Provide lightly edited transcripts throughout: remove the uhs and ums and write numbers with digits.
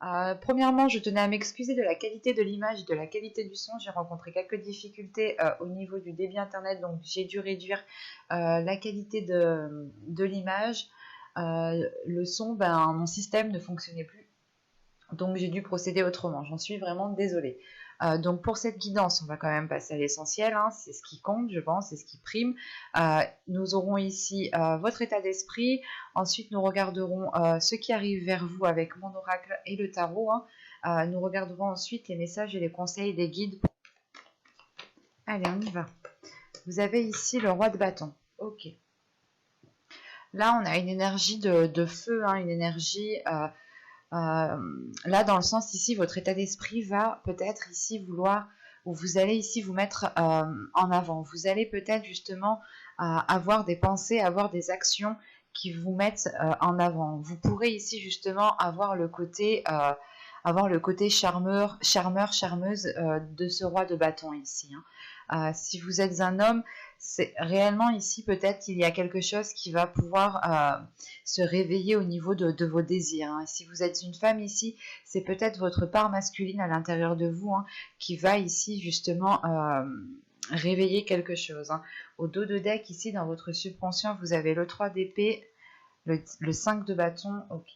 Premièrement, je tenais à m'excuser de la qualité de l'image et de la qualité du son. J'ai rencontré quelques difficultés au niveau du débit internet, donc j'ai dû réduire la qualité de l'image. Le son, mon système ne fonctionnait plus, donc j'ai dû procéder autrement. J'en suis vraiment désolée. Donc pour cette guidance, on va quand même passer à l'essentiel, hein. C'est ce qui compte, je pense, c'est ce qui prime. Nous aurons ici votre état d'esprit. Ensuite, nous regarderons ce qui arrive vers vous avec mon oracle et le tarot, hein. Nous regarderons ensuite les messages et les conseils des guides. Allez, on y va. Vous avez ici le roi de bâton. Ok. Là, on a une énergie de feu, hein, une énergie... là, dans le sens ici, votre état d'esprit va peut-être ici vouloir, ou vous allez ici vous mettre en avant. Vous allez peut-être justement avoir des pensées, avoir des actions qui vous mettent en avant. Vous pourrez ici justement avoir le côté charmeur, charmeuse de ce roi de bâton ici, hein. Si vous êtes un homme, c'est réellement ici peut-être qu'il y a quelque chose qui va pouvoir se réveiller au niveau de vos désirs, hein. Si vous êtes une femme ici, c'est peut-être votre part masculine à l'intérieur de vous, hein, qui va ici justement réveiller quelque chose, hein. Au dos de deck ici dans votre subconscient, vous avez le 3 d'épée, le 5 de bâton, ok.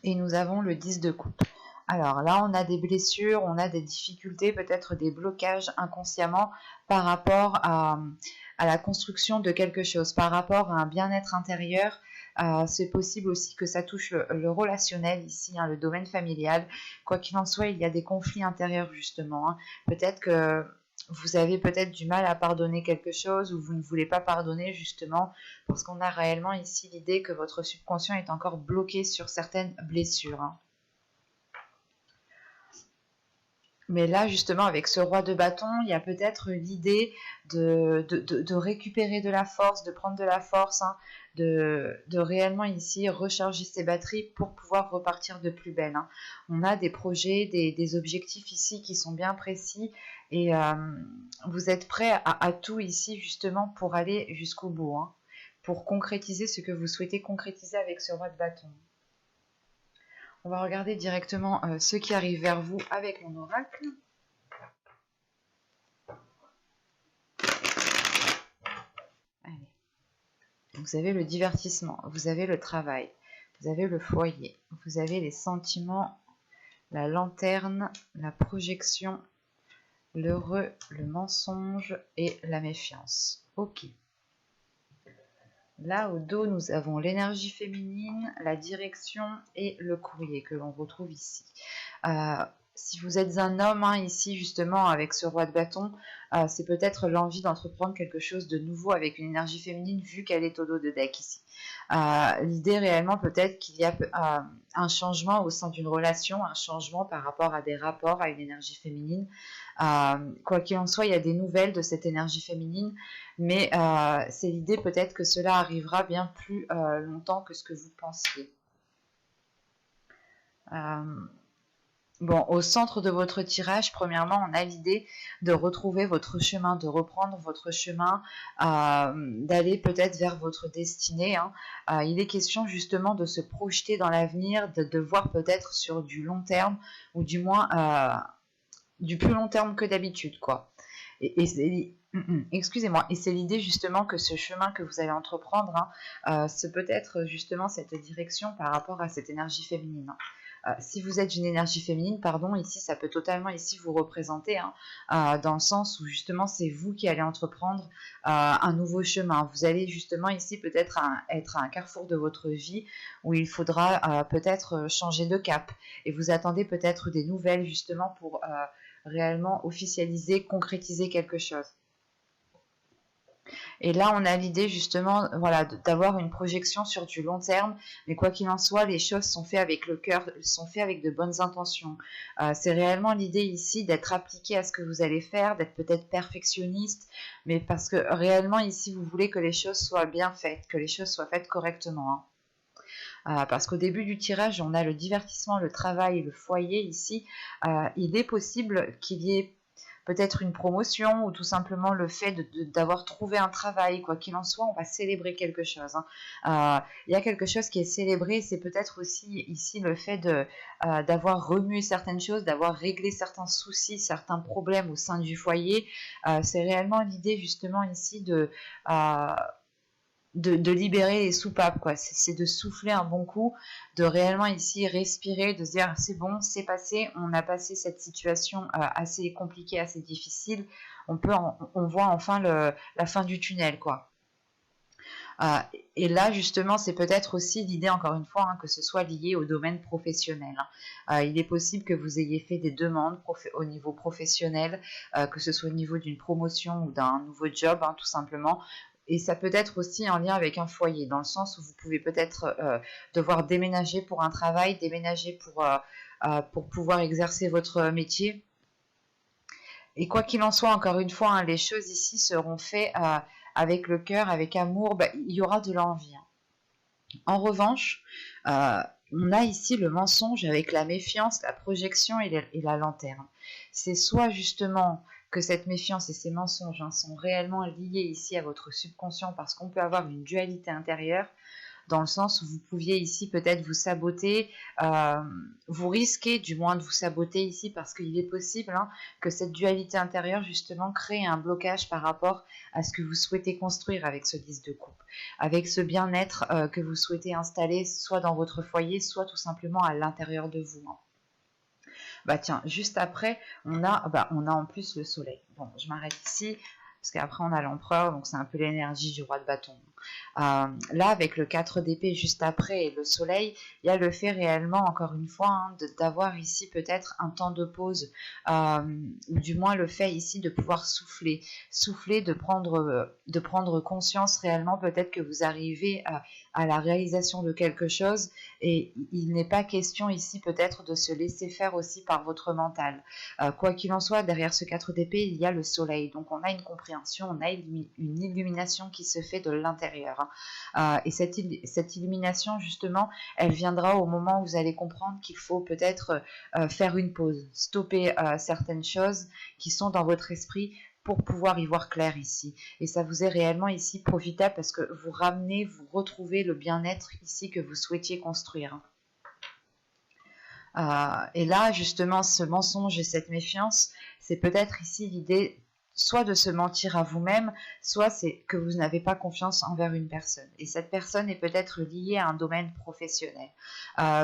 Et nous avons le 10 de coupe. Alors là, on a des blessures, on a des difficultés, peut-être des blocages inconsciemment par rapport à la construction de quelque chose, par rapport à un bien-être intérieur. C'est possible aussi que ça touche le relationnel ici, hein, le domaine familial. Quoi qu'il en soit, il y a des conflits intérieurs justement, hein. Peut-être que vous avez peut-être du mal à pardonner quelque chose ou vous ne voulez pas pardonner justement parce qu'on a réellement ici l'idée que votre subconscient est encore bloqué sur certaines blessures, hein. Mais là, justement, avec ce roi de bâton, il y a peut-être l'idée de récupérer de la force, de prendre de la force, hein, de réellement ici recharger ses batteries pour pouvoir repartir de plus belle, hein. On a des projets, des objectifs ici qui sont bien précis et vous êtes prêt à tout ici justement pour aller jusqu'au bout, hein, pour concrétiser ce que vous souhaitez concrétiser avec ce roi de bâton. On va regarder directement ce qui arrive vers vous avec mon oracle. Allez. Vous avez le divertissement, vous avez le travail, vous avez le foyer, vous avez les sentiments, la lanterne, la projection, l'heureux, le mensonge et la méfiance. Ok. Là, au dos, nous avons l'énergie féminine, la direction et le courrier que l'on retrouve ici. Si vous êtes un homme, hein, ici, justement, avec ce roi de bâton, c'est peut-être l'envie d'entreprendre quelque chose de nouveau avec une énergie féminine, vu qu'elle est au dos de deck ici. L'idée, réellement, peut-être qu'il y a un changement au sein d'une relation, un changement par rapport à des rapports, à une énergie féminine. Quoi qu'il en soit, il y a des nouvelles de cette énergie féminine, mais c'est l'idée peut-être que cela arrivera bien plus longtemps que ce que vous pensiez. Bon, au centre de votre tirage, premièrement, on a l'idée de retrouver votre chemin, de reprendre votre chemin, d'aller peut-être vers votre destinée, hein. Il est question justement de se projeter dans l'avenir, de voir peut-être sur du long terme, ou du moins du plus long terme que d'habitude, quoi. Et c'est... excusez-moi, et c'est l'idée justement que ce chemin que vous allez entreprendre, hein, c'est peut-être justement cette direction par rapport à cette énergie féminine, hein. Si vous êtes une énergie féminine, pardon, ici ça peut totalement ici vous représenter, hein, dans le sens où justement c'est vous qui allez entreprendre un nouveau chemin. Vous allez justement ici peut-être être à un carrefour de votre vie où il faudra peut-être changer de cap et vous attendez peut-être des nouvelles justement pour réellement officialiser, concrétiser quelque chose. Et là, on a l'idée justement, voilà, d'avoir une projection sur du long terme. Mais quoi qu'il en soit, les choses sont faites avec le cœur, sont faites avec de bonnes intentions. C'est réellement l'idée ici d'être appliqué à ce que vous allez faire, d'être peut-être perfectionniste, mais parce que réellement ici, vous voulez que les choses soient bien faites, que les choses soient faites correctement, hein. Parce qu'au début du tirage, on a le divertissement, le travail et le foyer ici. Il est possible qu'il y ait peut-être une promotion ou tout simplement le fait d'avoir trouvé un travail. Quoi qu'il en soit, on va célébrer quelque chose, hein. Il y a quelque chose qui est célébré, c'est peut-être aussi ici le fait d'avoir remué certaines choses, d'avoir réglé certains soucis, certains problèmes au sein du foyer. C'est réellement l'idée justement ici euh, de libérer les soupapes, quoi. C'est de souffler un bon coup, de réellement ici respirer, de se dire c'est bon, c'est passé, on a passé cette situation assez compliquée, assez difficile, on voit enfin la fin du tunnel, quoi. Euh, et là, justement, c'est peut-être aussi l'idée, encore une fois, hein, que ce soit lié au domaine professionnel, hein. Il est possible que vous ayez fait des demandes au niveau professionnel, que ce soit au niveau d'une promotion ou d'un nouveau job, hein, tout simplement. Et ça peut être aussi en lien avec un foyer, dans le sens où vous pouvez peut-être devoir déménager pour un travail, déménager pour pouvoir exercer votre métier. Et quoi qu'il en soit, encore une fois, hein, les choses ici seront faites avec le cœur, avec amour. Bah, il y aura de l'envie, hein. En revanche, euh, on a ici le mensonge avec la méfiance, la projection et la lanterne. C'est soit justement que cette méfiance et ces mensonges, hein, sont réellement liés ici à votre subconscient parce qu'on peut avoir une dualité intérieure, dans le sens où vous pouviez ici peut-être vous saboter, euh, vous risquez du moins de vous saboter ici parce qu'il est possible, hein, que cette dualité intérieure justement crée un blocage par rapport à ce que vous souhaitez construire avec ce 10 de coupe, avec ce bien-être que vous souhaitez installer soit dans votre foyer, soit tout simplement à l'intérieur de vous, hein. Bah tiens, juste après, on a en plus le soleil. Bon, je m'arrête ici, parce qu'après on a l'empereur, donc c'est un peu l'énergie du roi de bâton. Là, avec le 4 d'épée juste après et le soleil, il y a le fait réellement, encore une fois, hein, d'avoir ici peut-être un temps de pause, ou du moins le fait ici de pouvoir souffler, de prendre conscience réellement, peut-être que vous arrivez à la réalisation de quelque chose, et il n'est pas question ici peut-être de se laisser faire aussi par votre mental. Quoi qu'il en soit, derrière ce 4 d'épée, il y a le soleil, donc on a une compréhension, on a une illumination qui se fait de l'intérieur, hein. Et cette illumination, justement, elle viendra au moment où vous allez comprendre qu'il faut peut-être faire une pause, stopper certaines choses qui sont dans votre esprit pour pouvoir y voir clair ici. Et ça vous est réellement ici profitable parce que vous retrouvez le bien-être ici que vous souhaitiez construire. Et là, justement, ce mensonge et cette méfiance, c'est peut-être ici l'idée soit de se mentir à vous-même, soit c'est que vous n'avez pas confiance envers une personne. Et cette personne est peut-être liée à un domaine professionnel.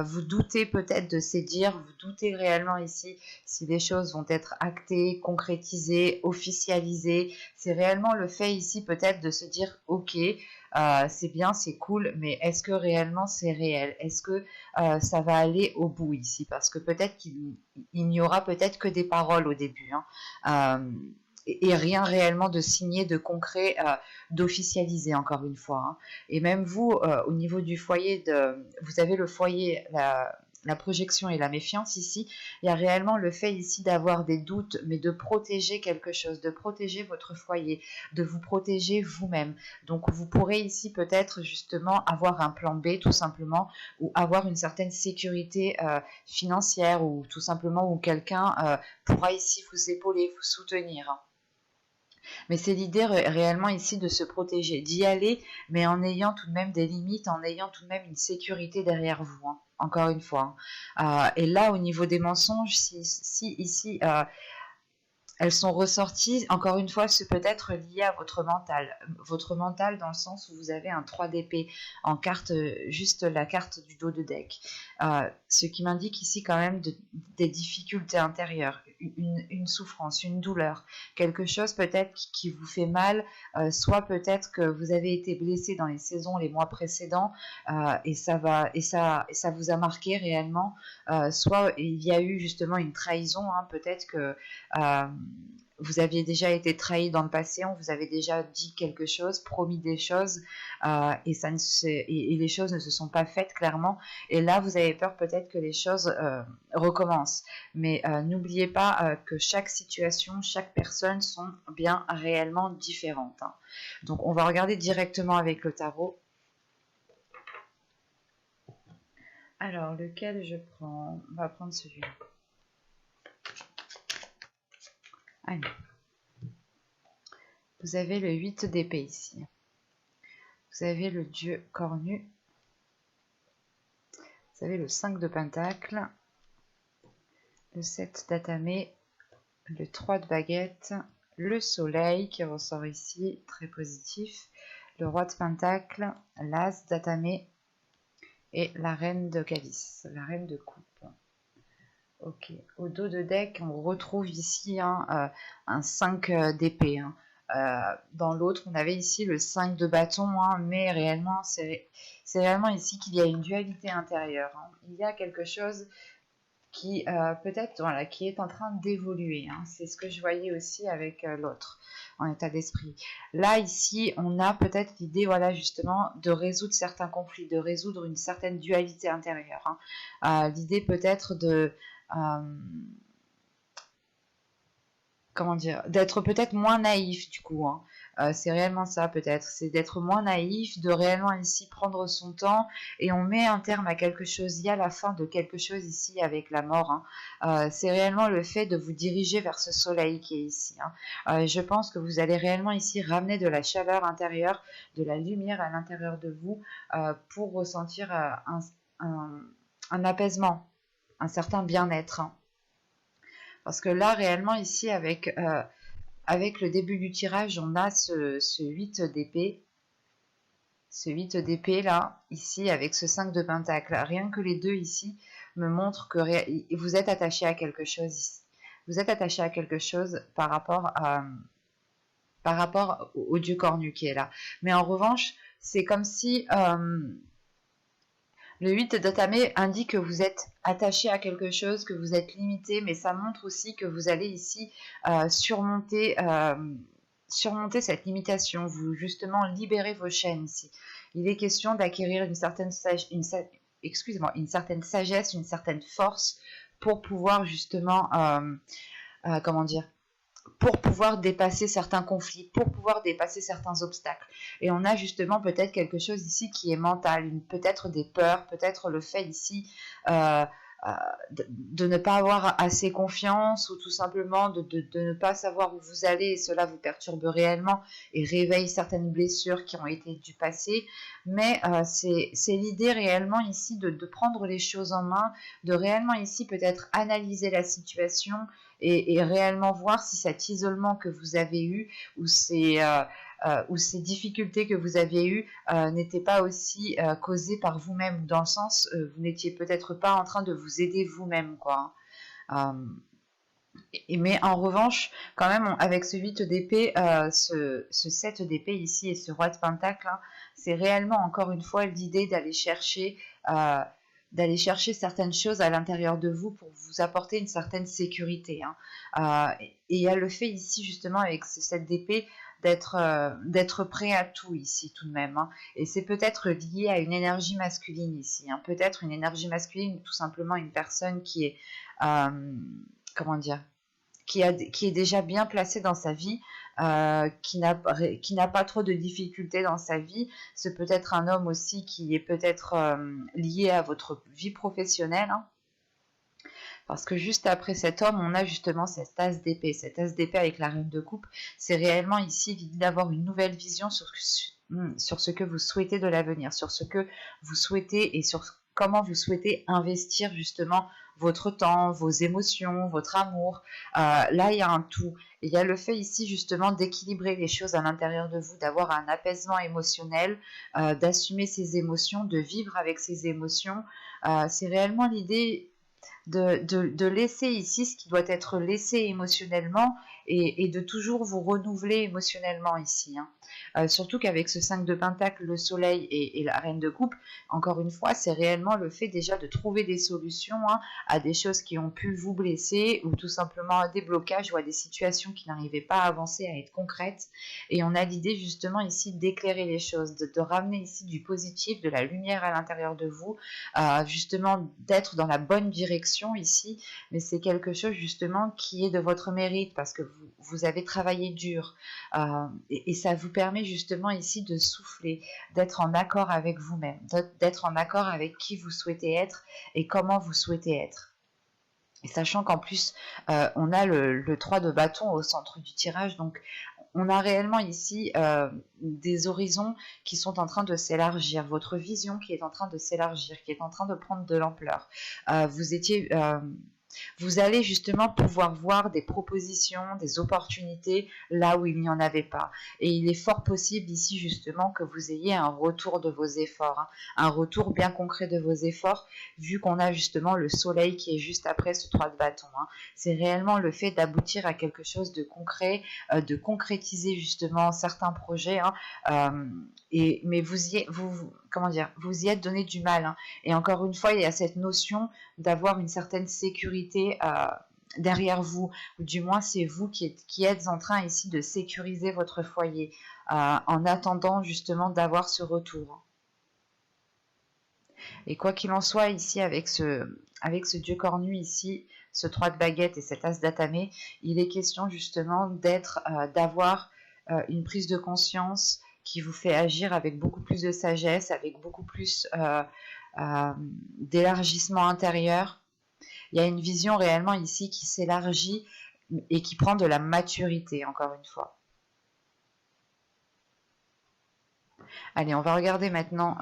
Vous doutez peut-être de ces dires, vous doutez réellement ici si les choses vont être actées, concrétisées, officialisées. C'est réellement le fait ici peut-être de se dire, ok, c'est bien, c'est cool, mais est-ce que réellement c'est réel? Est-ce que ça va aller au bout ici? Parce que peut-être qu'il n'y aura peut-être que des paroles au début, hein. Et rien réellement de signé, de concret, d'officialisé, encore une fois, hein. Et même vous, au niveau du foyer, vous avez le foyer, la projection et la méfiance ici. Il y a réellement le fait ici d'avoir des doutes, mais de protéger quelque chose, de protéger votre foyer, de vous protéger vous-même. Donc vous pourrez ici peut-être justement avoir un plan B tout simplement, ou avoir une certaine sécurité financière, ou tout simplement où quelqu'un pourra ici vous épauler, vous soutenir, hein. Mais c'est l'idée réellement ici de se protéger, d'y aller, mais en ayant tout de même des limites, en ayant tout de même une sécurité derrière vous, hein, encore une fois, hein. Et là, au niveau des mensonges, si ici elles sont ressorties, encore une fois, c'est peut-être lié à votre mental dans le sens où vous avez un 3 d'épée en carte, juste la carte du dos de deck. Ce qui m'indique ici quand même des difficultés intérieures, une souffrance, une douleur, quelque chose peut-être qui vous fait mal, soit peut-être que vous avez été blessé dans les saisons, les mois précédents, et ça vous a marqué réellement, soit il y a eu justement une trahison, hein, peut-être que euh, vous aviez déjà été trahi dans le passé, on vous avait déjà dit quelque chose, promis des choses, et les choses ne se sont pas faites clairement. Et là, vous avez peur peut-être que les choses recommencent. Mais n'oubliez pas que chaque situation, chaque personne sont bien réellement différentes, hein. Donc, on va regarder directement avec le tarot. Alors, lequel je prends? On va prendre celui-là. Allez. Vous avez le 8 d'épée ici. Vous avez le dieu cornu. Vous avez le 5 de pentacle. Le 7 d'atamé. Le 3 de baguette. Le soleil qui ressort ici, très positif. Le roi de pentacle. L'as d'atamé. Et la reine de calice. La reine de coupe. Ok, au dos de deck, on retrouve ici un 5 d'épée. Dans l'autre, on avait ici le 5 de bâton, mais réellement, c'est réellement ici qu'il y a une dualité intérieure. Il y a quelque chose qui peut-être voilà, qui est en train d'évoluer. C'est ce que je voyais aussi avec l'autre en état d'esprit. Là, ici, on a peut-être l'idée, voilà, justement, de résoudre certains conflits, de résoudre une certaine dualité intérieure. L'idée peut-être de comment dire, d'être peut-être moins naïf du coup. C'est réellement ça peut-être, c'est d'être moins naïf, de réellement ici prendre son temps et on met un terme à quelque chose. Il y a la fin de quelque chose ici avec la mort. C'est réellement le fait de vous diriger vers ce soleil qui est ici. Je pense que vous allez réellement ici ramener de la chaleur intérieure, de la lumière à l'intérieur de vous pour ressentir un apaisement, un certain bien-être. Parce que là, réellement, ici, avec le début du tirage, on a ce 8 d'épée. Ce 8 d'épée, là, ici, avec ce 5 de pentacle. Rien que les deux, ici, me montrent que vous êtes attaché à quelque chose ici. Vous êtes attaché à quelque chose par rapport au dieu cornu qui est là. Mais en revanche, c'est comme si... le 8 d'atamé indique que vous êtes attaché à quelque chose, que vous êtes limité, mais ça montre aussi que vous allez ici surmonter cette limitation, vous justement libérer vos chaînes ici. Il est question d'acquérir une certaine sagesse, une certaine force pour pouvoir justement, comment dire, pour pouvoir dépasser certains conflits, pour pouvoir dépasser certains obstacles. Et on a justement peut-être quelque chose ici qui est mental, peut-être des peurs, peut-être le fait ici de ne pas avoir assez confiance ou tout simplement de ne pas savoir où vous allez et cela vous perturbe réellement et réveille certaines blessures qui ont été du passé. Mais c'est l'idée réellement ici de prendre les choses en main, de réellement ici peut-être analyser la situation et réellement voir si cet isolement que vous avez eu ou ces difficultés que vous aviez eues n'étaient pas aussi causées par vous-même, dans le sens vous n'étiez peut-être pas en train de vous aider vous-même, quoi. Mais en revanche, quand même, avec ce 8 d'épée, ce 7 d'épée ici et ce roi de pentacle, c'est réellement encore une fois l'idée d'aller chercher certaines choses à l'intérieur de vous pour vous apporter une certaine sécurité. Et il y a le fait ici justement avec ce 7 d'épée d'être prêt à tout ici tout de même. Et c'est peut-être lié à une énergie masculine ici. Peut-être une énergie masculine ou tout simplement une personne qui est... comment dire, qui est déjà bien placé dans sa vie, qui n'a pas trop de difficultés dans sa vie. C'est peut-être un homme aussi qui est peut-être lié à votre vie professionnelle. Parce que juste après cet homme, on a justement cette as d'épée. Cette as d'épée avec la reine de coupe, c'est réellement ici l'idée d'avoir une nouvelle vision sur ce que vous souhaitez de l'avenir, sur ce que vous souhaitez et sur comment vous souhaitez investir justement votre temps, vos émotions, votre amour. Là, il y a un tout. Et il y a le fait ici justement d'équilibrer les choses à l'intérieur de vous, d'avoir un apaisement émotionnel, d'assumer ses émotions, de vivre avec ses émotions. C'est réellement l'idée de laisser ici ce qui doit être laissé émotionnellement et de toujours vous renouveler émotionnellement ici. Surtout qu'avec ce 5 de pentacle, le soleil et la reine de coupe, encore une fois, c'est réellement le fait déjà de trouver des solutions à des choses qui ont pu vous blesser ou tout simplement à des blocages ou à des situations qui n'arrivaient pas à avancer, à être concrètes. Et on a l'idée justement ici d'éclairer les choses, de ramener ici du positif, de la lumière à l'intérieur de vous, justement d'être dans la bonne direction ici, mais c'est quelque chose justement qui est de votre mérite parce que vous avez travaillé dur et ça vous permet justement ici de souffler, d'être en accord avec vous-même, d'être en accord avec qui vous souhaitez être et comment vous souhaitez être. Et sachant qu'en plus, on a le 3 de bâton au centre du tirage, donc on a réellement ici des horizons qui sont en train de s'élargir, votre vision qui est en train de s'élargir, qui est en train de prendre de l'ampleur. Vous allez justement pouvoir voir des propositions, des opportunités là où il n'y en avait pas. Et il est fort possible ici justement que vous ayez un retour de vos efforts, hein, un retour bien concret de vos efforts, vu qu'on a justement le soleil qui est juste après ce 3 de bâton. Hein. C'est réellement le fait d'aboutir à quelque chose de concret, de concrétiser justement certains projets. Hein, mais comment dire, vous y êtes donné du mal. Hein. Et encore une fois, il y a cette notion d'avoir une certaine sécurité derrière vous, ou du moins c'est vous qui êtes en train ici de sécuriser votre foyer en attendant justement d'avoir ce retour. Et quoi qu'il en soit ici avec ce dieu cornu ici, ce 3 de baguette et cet as d'atamé, il est question justement d'avoir une prise de conscience qui vous fait agir avec beaucoup plus de sagesse, avec beaucoup plus d'élargissement intérieur. Il y a une vision réellement ici qui s'élargit et qui prend de la maturité, encore une fois. Allez, on va regarder maintenant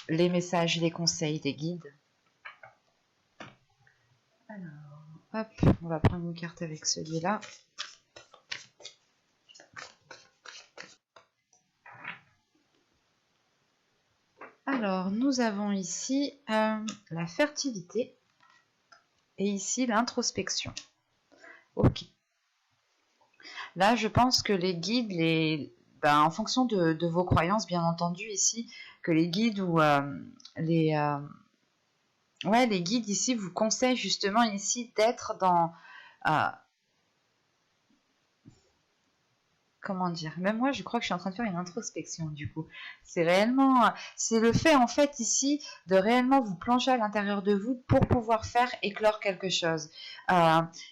les messages, les conseils des guides. Alors, hop, on va prendre une carte avec celui-là. Alors, nous avons ici la fertilité et ici l'introspection. Ok. Là, je pense que les guides, en fonction de vos croyances, bien entendu, ici, que les guides ou les guides ici vous conseillent justement ici d'être dans... comment dire, même moi je crois que je suis en train de faire une introspection du coup. C'est le fait en fait ici de réellement vous plonger à l'intérieur de vous pour pouvoir faire éclore quelque chose.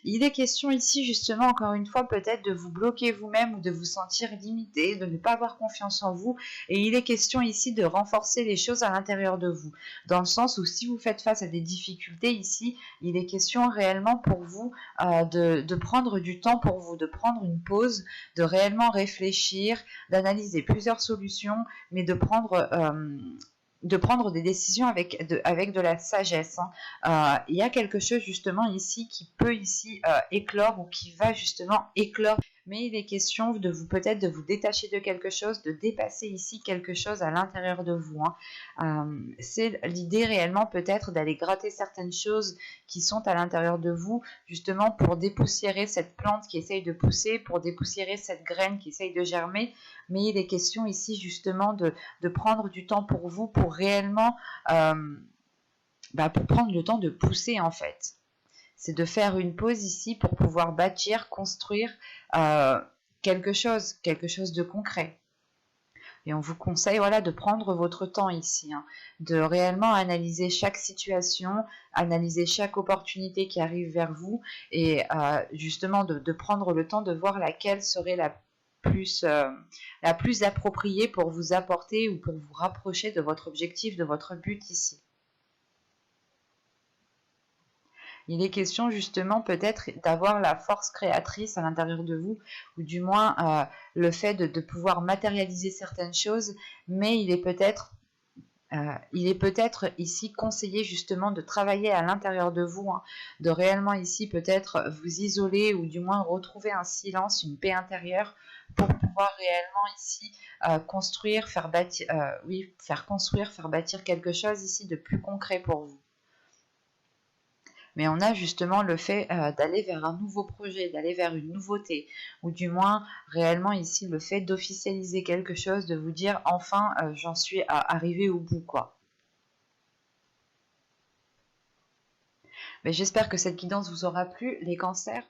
Il est question ici justement encore une fois peut-être de vous bloquer vous-même ou de vous sentir limité, de ne pas avoir confiance en vous, et il est question ici de renforcer les choses à l'intérieur de vous, dans le sens où si vous faites face à des difficultés ici, il est question réellement pour vous de prendre du temps pour vous, de prendre une pause, de réellement réfléchir, d'analyser plusieurs solutions, mais de prendre des décisions avec de la sagesse. Hein. Il y a quelque chose justement ici qui peut ici éclore ou qui va justement éclore. Mais il est question de vous peut-être de vous détacher de quelque chose, de dépasser ici quelque chose à l'intérieur de vous. Hein. C'est l'idée réellement peut-être d'aller gratter certaines choses qui sont à l'intérieur de vous, justement pour dépoussiérer cette plante qui essaye de pousser, pour dépoussiérer cette graine qui essaye de germer. Mais il est question ici justement de prendre du temps pour vous, pour réellement pour prendre le temps de pousser en fait. C'est de faire une pause ici pour pouvoir bâtir, construire quelque chose de concret. Et on vous conseille de prendre votre temps ici, hein, de réellement analyser chaque situation, analyser chaque opportunité qui arrive vers vous et justement de prendre le temps de voir laquelle serait la plus appropriée pour vous apporter ou pour vous rapprocher de votre objectif, de votre but ici. Il est question justement peut-être d'avoir la force créatrice à l'intérieur de vous, ou du moins le fait de pouvoir matérialiser certaines choses, mais il est peut-être ici conseillé justement de travailler à l'intérieur de vous, hein, de réellement ici peut-être vous isoler ou du moins retrouver un silence, une paix intérieure pour pouvoir réellement ici construire, faire construire, faire bâtir quelque chose ici de plus concret pour vous. Mais on a justement le fait d'aller vers un nouveau projet, d'aller vers une nouveauté, ou du moins réellement ici le fait d'officialiser quelque chose, de vous dire enfin j'en suis arrivé au bout quoi. Mais j'espère que cette guidance vous aura plu, les cancers.